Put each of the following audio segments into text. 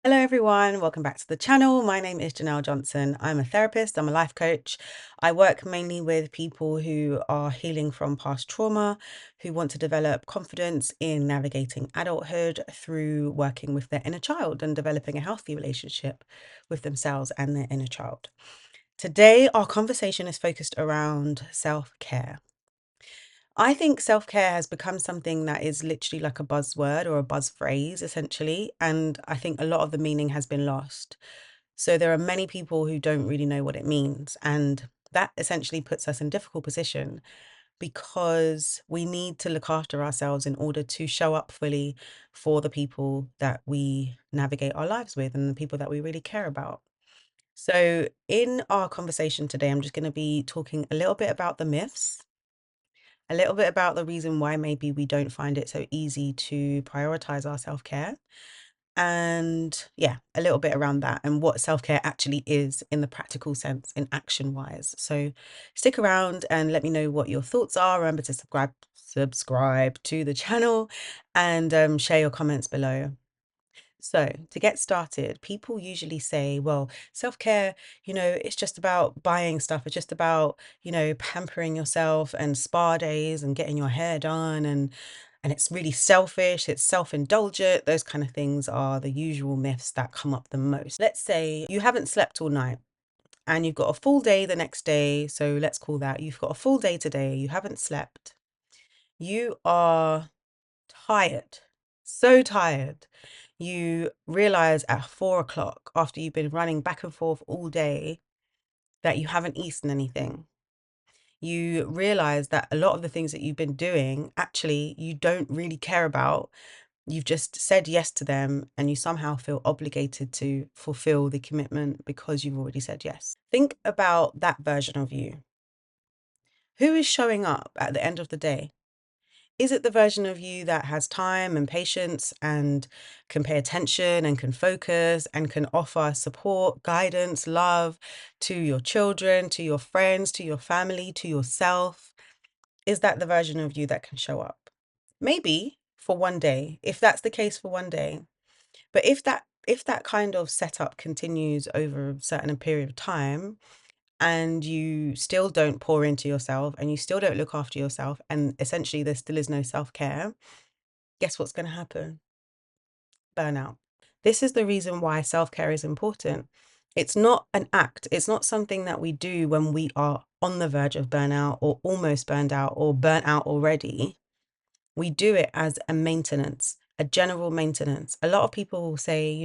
Hello everyone, welcome back to the channel. My name is Janelle Johnson. I'm a therapist, I'm a life coach. I work mainly with people who are healing from past trauma, who want to develop confidence in navigating adulthood through working with their inner child and developing a healthy relationship with themselves and their inner child. Today, our conversation is focused around self-care. I think self-care has become something that is literally like a buzzword or a buzz phrase, essentially. And I think a lot of the meaning has been lost. So there are many people who don't really know what it means. And that essentially puts us in a difficult position because we need to look after ourselves in order to show up fully for the people that we navigate our lives with and the people that we really care about. So in our conversation today, I'm just going to be talking a little bit about the myths, a little bit about the reason why maybe we don't find it so easy to prioritize our self-care. And yeah, a little bit around that and what self-care actually is in the practical sense, in action wise. So stick around and let me know what your thoughts are. Remember to subscribe to the channel and share your comments below. So, to get started, people usually say, well, self-care, it's just about buying stuff. It's just about, pampering yourself and spa days and getting your hair done and it's really selfish, it's self-indulgent. Those kind of things are the usual myths that come up the most. Let's say you haven't slept all night and you've got a full day the next day. So let's call that you've got a full day today, you haven't slept. You are tired, so tired. You realize at 4 o'clock, after you've been running back and forth all day, that you haven't eaten anything. You realize that a lot of the things that you've been doing, actually, you don't really care about. You've just said yes to them, and you somehow feel obligated to fulfill the commitment because you've already said yes. Think about that version of you. Who is showing up at the end of the day? Is it the version of you that has time and patience and can pay attention and can focus and can offer support, guidance, love to your children, to your friends, to your family, to yourself? Is that the version of you that can show up? Maybe for one day, if that's the case for one day. But if that kind of setup continues over a certain period of time, and you still don't pour into yourself and you still don't look after yourself, and essentially there still is no self-care, guess what's going to happen? Burnout. This is the reason why self-care is important. It's not an act. It's not something that we do when we are on the verge of burnout or almost burned out or burnt out already. We do it as a maintenance, a general maintenance. A lot of people will say,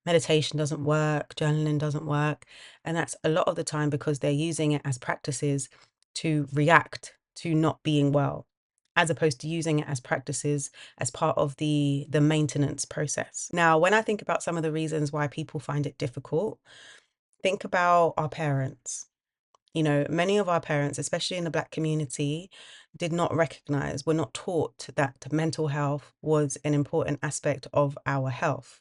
meditation doesn't work, journaling doesn't work. And that's a lot of the time because they're using it as practices to react to not being well, as opposed to using it as practices as part of the maintenance process. Now, when I think about some of the reasons why people find it difficult, think about our parents. Many of our parents, especially in the Black community, did not recognize, were not taught that mental health was an important aspect of our health.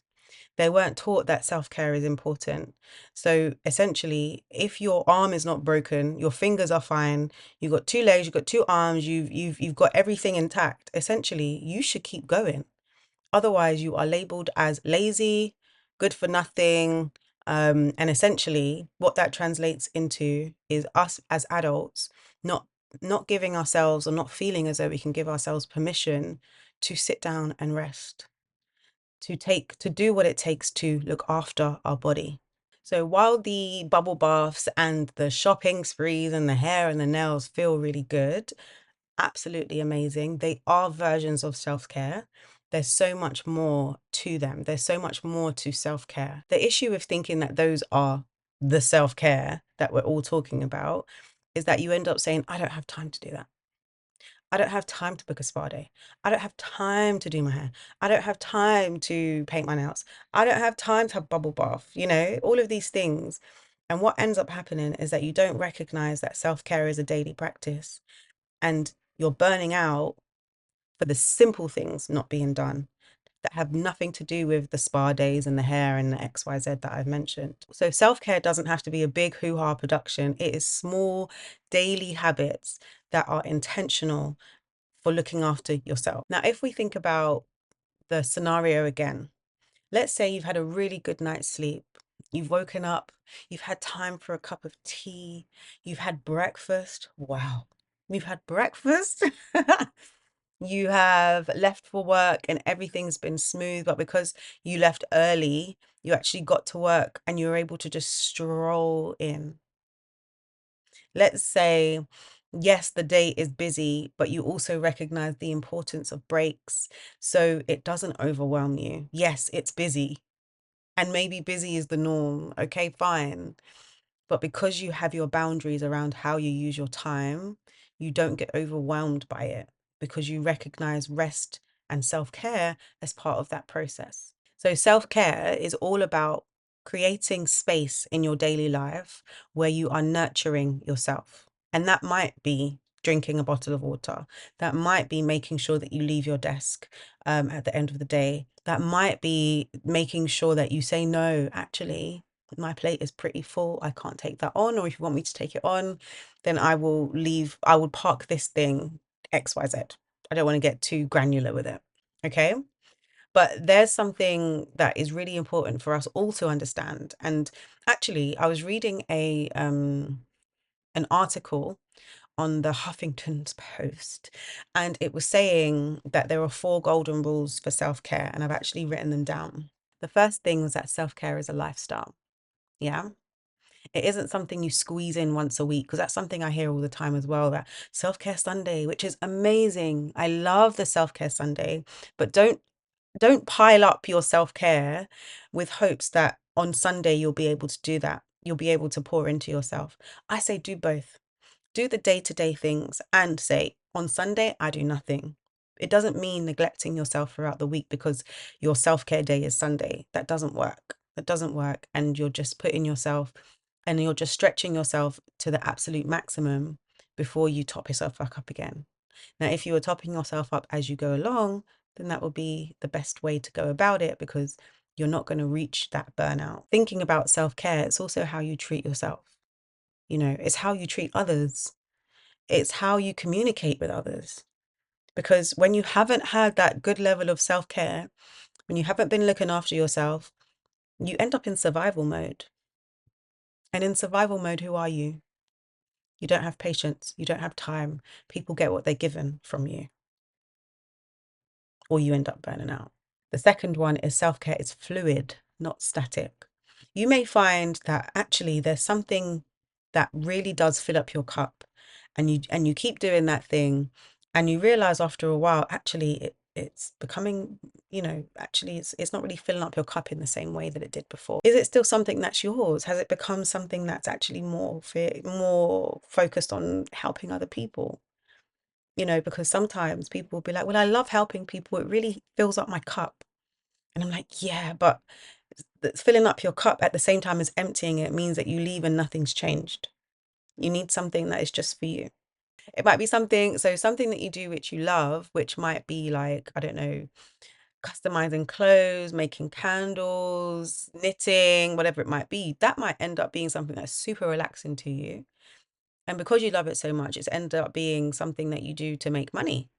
They weren't taught that self-care is important. So essentially, if your arm is not broken, your fingers are fine, you've got two legs, you've got two arms, you've got everything intact, essentially, you should keep going. Otherwise, you are labeled as lazy, good for nothing. And essentially, what that translates into is us as adults not not giving ourselves or not feeling as though we can give ourselves permission to sit down and rest, to do what it takes to look after our body. So while the bubble baths and the shopping sprees and the hair and the nails feel really good, absolutely amazing. They are versions of self-care. There's so much more to them. There's so much more to self-care. The issue with thinking that those are the self-care that we're all talking about is that you end up saying, I don't have time to do that. I don't have time to book a spa day. I don't have time to do my hair. I don't have time to paint my nails. I don't have time to have bubble bath, all of these things. And what ends up happening is that you don't recognize that self-care is a daily practice and you're burning out for the simple things not being done that have nothing to do with the spa days and the hair and the XYZ that I've mentioned. So self-care doesn't have to be a big hoo-ha production. It is small daily habits that are intentional for looking after yourself. Now, if we think about the scenario again, Let's say you've had a really good night's sleep. You've woken up, you've had time for a cup of tea, you've had breakfast. Wow. You've had breakfast. You have left for work and everything's been smooth, but because you left early, you actually got to work and you were able to just stroll in. Let's say, yes, the day is busy, but you also recognize the importance of breaks so it doesn't overwhelm you. Yes, it's busy, and maybe busy is the norm. Okay, fine. But because you have your boundaries around how you use your time, you don't get overwhelmed by it because you recognize rest and self care as part of that process. So, self care is all about creating space in your daily life where you are nurturing yourself. And that might be drinking a bottle of water. That might be making sure that you leave your desk at the end of the day. That might be making sure that you say, no, actually, my plate is pretty full. I can't take that on. Or if you want me to take it on, then I will leave. I will park this thing XYZ. I don't want to get too granular with it. Okay. But there's something that is really important for us all to understand. And actually, I was reading a an article on the Huffington's Post, and it was saying that there are four golden rules for self-care, and I've actually written them down. The first thing was that self-care is a lifestyle. Yeah. It isn't something you squeeze in once a week, because that's something I hear all the time as well, that self-care Sunday, which is amazing. I love the self-care Sunday, but don't pile up your self-care with hopes that on Sunday you'll be able to do that. You'll be able to pour into yourself. I say do both. Do the day-to-day things and say, on Sunday, I do nothing. It doesn't mean neglecting yourself throughout the week because your self-care day is Sunday. That doesn't work. That doesn't work. And you're just putting yourself and you're just stretching yourself to the absolute maximum before you top yourself back up again. Now, if you are topping yourself up as you go along, then that will be the best way to go about it because you're not going to reach that burnout. Thinking about self-care, it's also how you treat yourself. You know, it's how you treat others. It's how you communicate with others. Because when you haven't had that good level of self-care, when you haven't been looking after yourself, you end up in survival mode. And in survival mode, who are you? You don't have patience. You don't have time. People get what they're given from you, or you end up burning out. The second one is self-care is fluid, not static. You may find that actually there's something that really does fill up your cup, and you keep doing that thing, and you realize after a while actually it's becoming, actually it's not really filling up your cup in the same way that it did before. Is it still something that's yours? Has it become something that's actually more focused on helping other people? Because sometimes people will be like, well, I love helping people. It really fills up my cup. And I'm like, yeah, but filling up your cup at the same time as emptying it means that you leave and nothing's changed. You need something that is just for you. It might be something that you do which you love, which might be like, I don't know, customizing clothes, making candles, knitting, whatever it might be. That might end up being something that's super relaxing to you. And because you love it so much, it's ended up being something that you do to make money.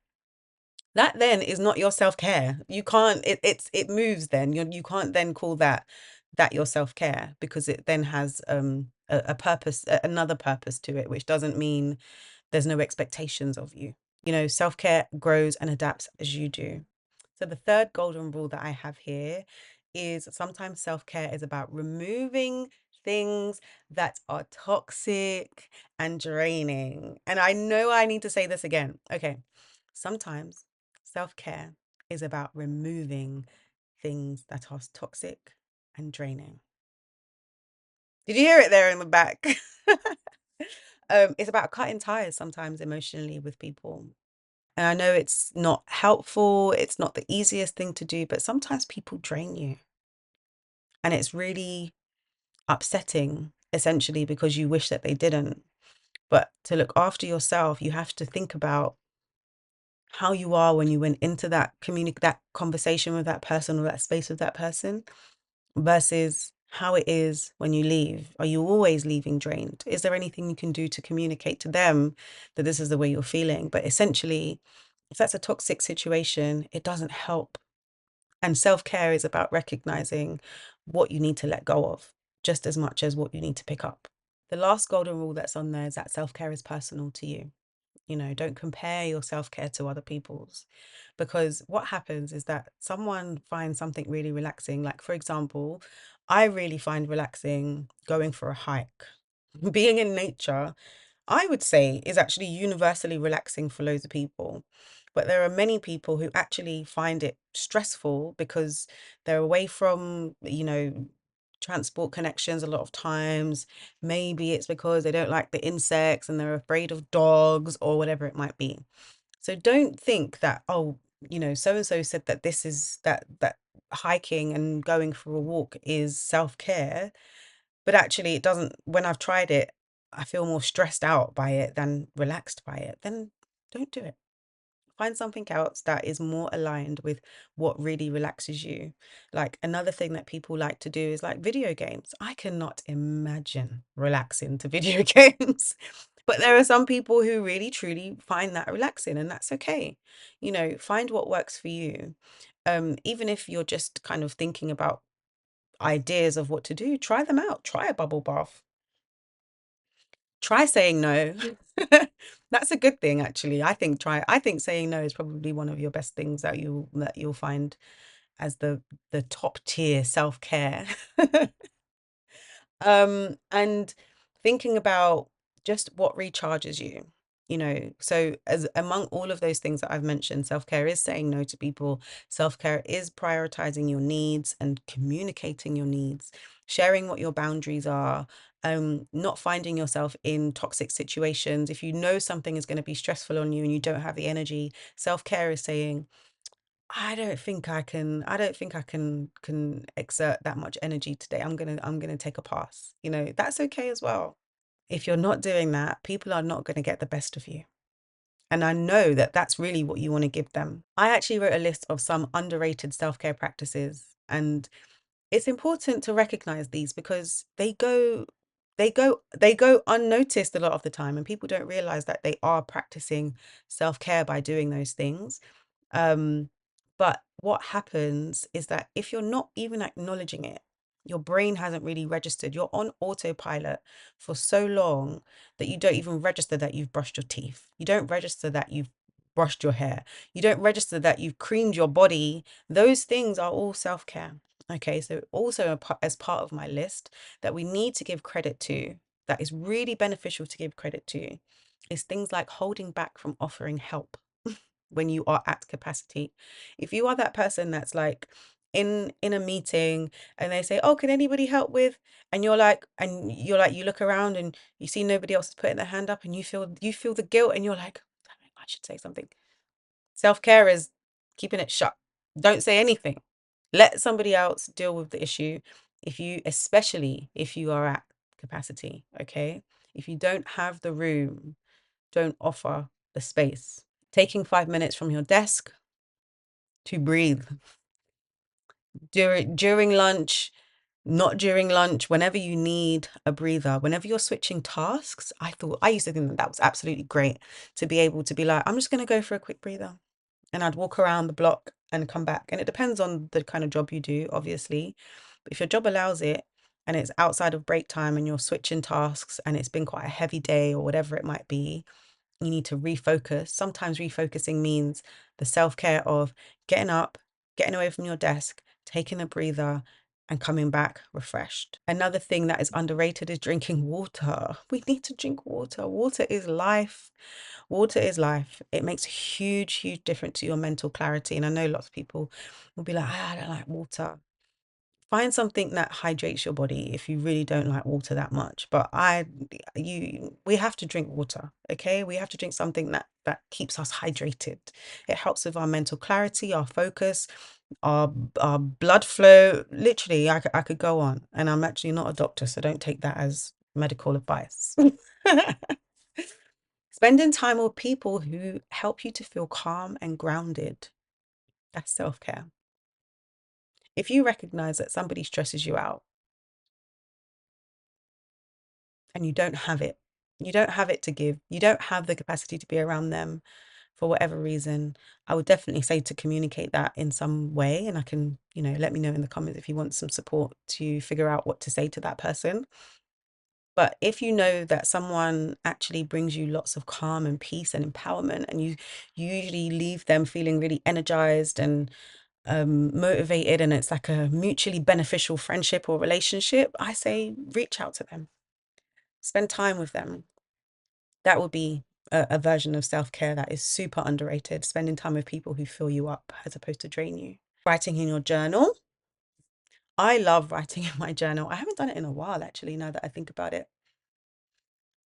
That then is not your self-care. You can't, it moves then. You can't then call that your self-care because it then has a purpose, another purpose to it, which doesn't mean there's no expectations of you. Self-care grows and adapts as you do. So the third golden rule that I have here is sometimes self-care is about removing things that are toxic and draining. And I know I need to say this again. Okay. Sometimes self-care is about removing things that are toxic and draining. Did you hear it there in the back? It's about cutting ties sometimes emotionally with people. And I know it's not helpful, it's not the easiest thing to do, but sometimes people drain you. And it's really upsetting, essentially, because you wish that they didn't. But to look after yourself, you have to think about how you are when you went into that conversation with that person or that space with that person versus how it is when you leave. Are you always leaving drained? Is there anything you can do to communicate to them that this is the way you're feeling? But essentially, if that's a toxic situation, it doesn't help And self-care is about recognizing what you need to let go of, just as much as what you need to pick up. The last golden rule that's on there is that self-care is personal to you. Don't compare your self-care to other people's, because what happens is that someone finds something really relaxing. Like, for example, I really find relaxing going for a hike. Being in nature, I would say, is actually universally relaxing for loads of people. But there are many people who actually find it stressful because they're away from, transport connections a lot of times. Maybe it's because they don't like the insects and they're afraid of dogs or whatever it might be. So don't think that, oh, so and so said that this is that hiking and going for a walk is self-care, but actually it doesn't. When I've tried it, I feel more stressed out by it than relaxed by it. Then don't do it. Find something else that is more aligned with what really relaxes you. Like, another thing that people like to do is like video games. I cannot imagine relaxing to video games. But there are some people who really truly find that relaxing, and that's okay. Find what works for you. Even if you're just kind of thinking about ideas of what to do, try them out. Try a bubble bath. Try saying no. That's a good thing, actually. I think saying no is probably one of your best things that you'll find as the top tier self-care. And thinking about just what recharges you. So as among all of those things that I've mentioned, self-care is saying no to people. Self-care is prioritizing your needs and communicating your needs, sharing what your boundaries are, not finding yourself in toxic situations. If you know something is going to be stressful on you and you don't have the energy, self-care is saying, I don't think I can exert that much energy today. I'm gonna take a pass. That's okay as well. If you're not doing that, people are not going to get the best of you. And I know that that's really what you want to give them. I actually wrote a list of some underrated self-care practices, and it's important to recognize these because they go unnoticed a lot of the time, and people don't realize that they are practicing self-care by doing those things. Um, but what happens is that if you're not even acknowledging it, your brain hasn't really registered. You're on autopilot for so long that you don't even register that you've brushed your teeth. You don't register that you've brushed your hair. You don't register that you've creamed your body. Those things are all self-care. Okay, so also as part of my list that we need to give credit to, that is really beneficial to give credit to, is things like holding back from offering help when you are at capacity. If you are that person that's like in a meeting and they say, "Oh, can anybody help with?" and you look around and you see nobody else is putting their hand up, and you feel the guilt, and you're like, "Damn it, I should say something." Self-care is keeping it shut. Don't say anything. Let somebody else deal with the issue. Especially if you are at capacity, okay? If you don't have the room, don't offer the space. Taking 5 minutes from your desk to breathe during lunch, not during lunch, whenever you need a breather, whenever you're switching tasks. I used to think that was absolutely great to be able to be like, I'm just going to go for a quick breather, and I'd walk around the block and come back. And it depends on the kind of job you do, obviously. But if your job allows it and it's outside of break time and you're switching tasks and it's been quite a heavy day or whatever it might be, you need to refocus. Sometimes refocusing means the self-care of getting up, getting away from your desk, taking a breather, and coming back refreshed. Another thing that is underrated is drinking water. We need to drink water. Water is life. Water is life. It makes a huge, huge difference to your mental clarity. And I know lots of people will be like, I don't like water. Find something that hydrates your body if you really don't like water that much. But we have to drink water, okay? We have to drink something that keeps us hydrated. It helps with our mental clarity, our focus, our our blood flow. Literally, I could go on, and I'm actually not a doctor, so don't take that as medical advice. Spending time with people who help you to feel calm and grounded. That's self-care. If you recognize that somebody stresses you out and you don't have it to give, you don't have the capacity to be around them, for whatever reason, I would definitely say to communicate that in some way. And I can, let me know in the comments if you want some support to figure out what to say to that person. But if you know that someone actually brings you lots of calm and peace and empowerment, and you usually leave them feeling really energized and motivated, and it's like a mutually beneficial friendship or relationship, I say reach out to them, spend time with them. That would be a version of self-care that is super underrated, spending time with people who fill you up as opposed to drain you. Writing in your journal. I love writing in my journal. I haven't done it in a while, actually, now that I think about it.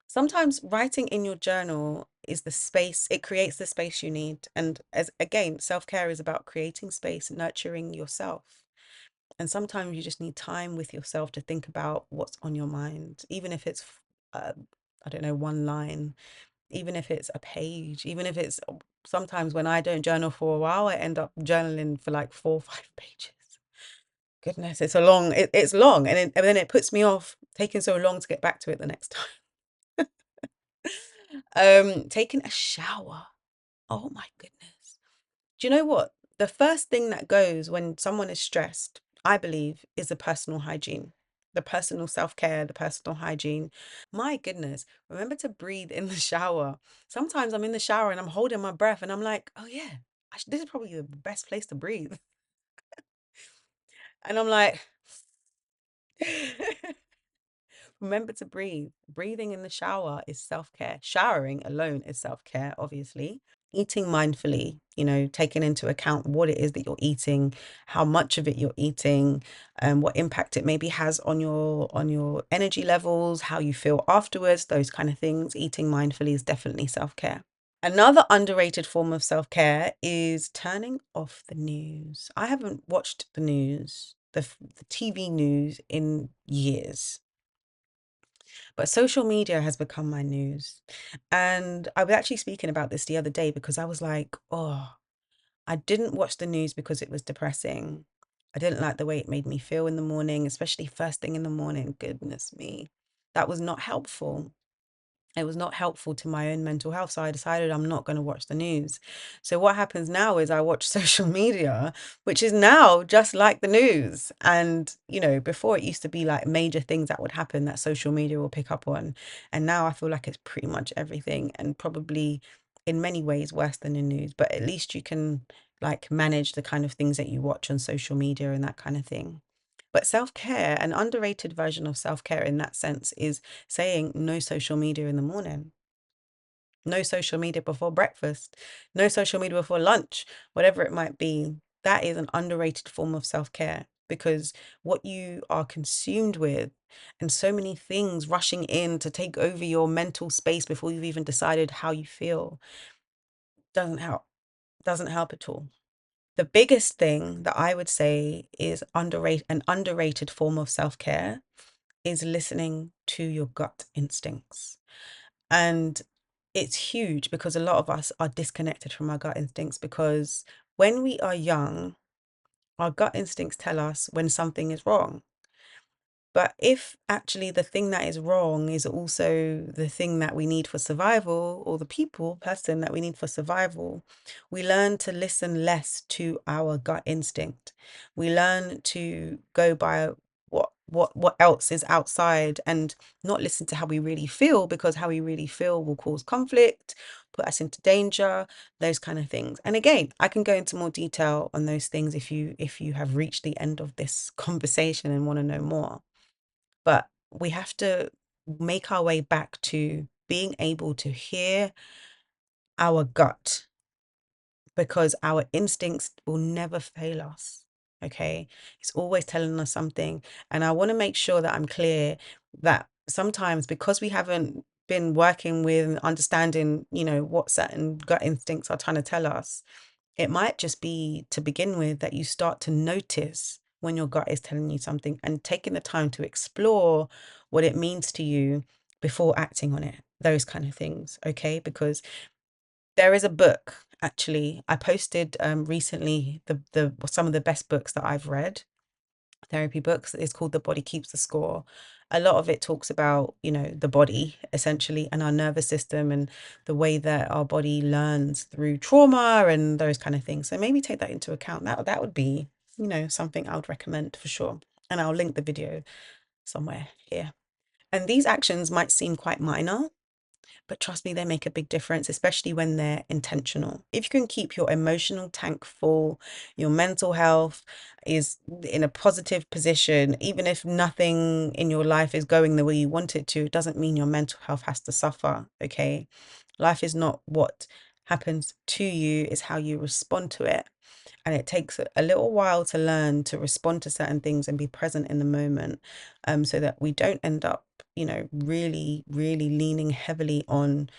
Sometimes writing in your journal is the space, it creates the space you need. And as again, self-care is about creating space, nurturing yourself. And sometimes you just need time with yourself to think about what's on your mind, even if it's, uh, I don't know, one line, even if it's a page, even if it's sometimes when I don't journal for a while, I end up journaling for like 4 or 5 pages. Goodness, it's long. And then it puts me off taking so long to get back to it the next time. Taking a shower. Oh my goodness. Do you know what? The first thing that goes when someone is stressed, I believe, is the personal hygiene, the personal self-care, the personal hygiene. My goodness, remember to breathe in the shower. Sometimes I'm in the shower and I'm holding my breath and I'm like, oh yeah, this is probably the best place to breathe. And I'm like, remember to breathe. Breathing in the shower is self-care. Showering alone is self-care, obviously. Eating mindfully, taking into account what it is that you're eating, how much of it you're eating, and what impact it maybe has on your energy levels, how you feel afterwards, those kind of things. Eating mindfully is definitely self-care. Another underrated form of self-care is turning off the news. I haven't watched the news, the TV news in years. But social media has become my news. And I was actually speaking about this the other day because I was like, oh, I didn't watch the news because it was depressing. I didn't like the way it made me feel in the morning, especially first thing in the morning. Goodness me. That was not helpful. It was not helpful to my own mental health. So I decided I'm not going to watch the news. So what happens now is I watch social media, which is now just like the news. And, before it used to be like major things that would happen that social media will pick up on. And now I feel like it's pretty much everything, and probably in many ways worse than the news. But at least you can like manage the kind of things that you watch on social media and that kind of thing. But self-care, an underrated version of self-care in that sense, is saying no social media in the morning, no social media before breakfast, no social media before lunch, whatever it might be. That is an underrated form of self-care, because what you are consumed with and so many things rushing in to take over your mental space before you've even decided how you feel doesn't help, doesn't help at all. The biggest thing that I would say is an underrated form of self-care is listening to your gut instincts. And it's huge because a lot of us are disconnected from our gut instincts, because when we are young, our gut instincts tell us when something is wrong. But if actually the thing that is wrong is also the thing that we need for survival, or the person that we need for survival, we learn to listen less to our gut instinct. We learn to go by what else is outside, and not listen to how we really feel, because how we really feel will cause conflict, put us into danger, those kind of things. And again, I can go into more detail on those things if you have reached the end of this conversation and want to know more. But we have to make our way back to being able to hear our gut, because our instincts will never fail us. Okay. It's always telling us something. And I want to make sure that I'm clear that sometimes, because we haven't been working with and understanding, what certain gut instincts are trying to tell us, it might just be, to begin with, that you start to notice when your gut is telling you something, and taking the time to explore what it means to you before acting on it, those kind of things. Okay. Because there is a book, actually, I posted recently, the some of the best books that I've read. therapy books. It's called The Body Keeps the Score. A lot of it talks about, the body essentially and our nervous system and the way that our body learns through trauma and those kind of things. So maybe take that into account. That would be, something I would recommend for sure. And I'll link the video somewhere here. And these actions might seem quite minor, but trust me, they make a big difference, especially when they're intentional. If you can keep your emotional tank full, your mental health is in a positive position, even if nothing in your life is going the way you want it to, it doesn't mean your mental health has to suffer, okay? Life is not what happens to you, it's how you respond to it. And it takes a little while to learn to respond to certain things and be present in the moment, so that we don't end up, really, really leaning heavily on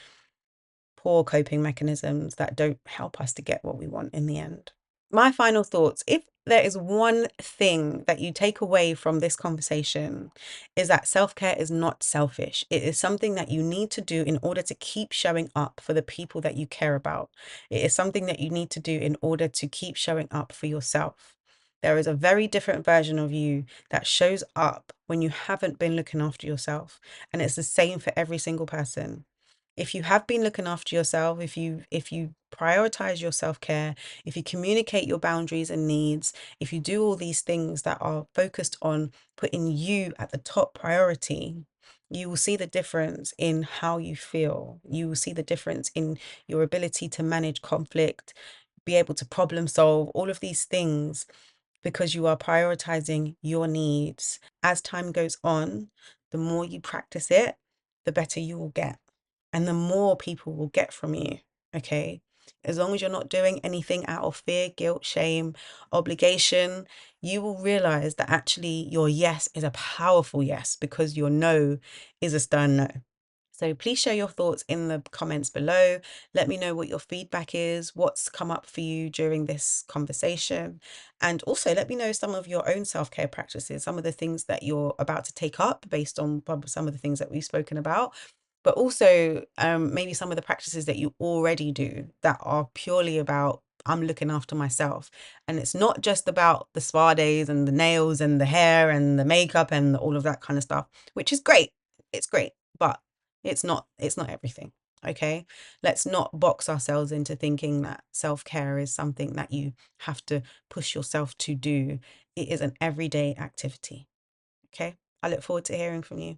poor coping mechanisms that don't help us to get what we want in the end. My final thoughts, if there is one thing that you take away from this conversation, is that self-care is not selfish. It is something that you need to do in order to keep showing up for the people that you care about. It is something that you need to do in order to keep showing up for yourself. There is a very different version of you that shows up when you haven't been looking after yourself. And it's the same for every single person. If you have been looking after yourself, if you prioritize your self-care, if you communicate your boundaries and needs, if you do all these things that are focused on putting you at the top priority, you will see the difference in how you feel. You will see the difference in your ability to manage conflict, be able to problem solve, all of these things, because you are prioritizing your needs. As time goes on, the more you practice it, the better you will get. And the more people will get from you. Okay. As long as you're not doing anything out of fear, guilt, shame, obligation, you will realize that actually your yes is a powerful yes because your no is a stern no. So please share your thoughts in the comments below. Let me know what your feedback is, what's come up for you during this conversation. And also let me know some of your own self-care practices, some of the things that you're about to take up based on some of the things that we've spoken about, but also maybe some of the practices that you already do that are purely about I'm looking after myself. And it's not just about the spa days and the nails and the hair and the makeup and all of that kind of stuff, which is great. It's great, but it's not everything. Okay, let's not box ourselves into thinking that self-care is something that you have to push yourself to do. It is an everyday activity. Okay, I look forward to hearing from you.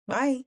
Bye.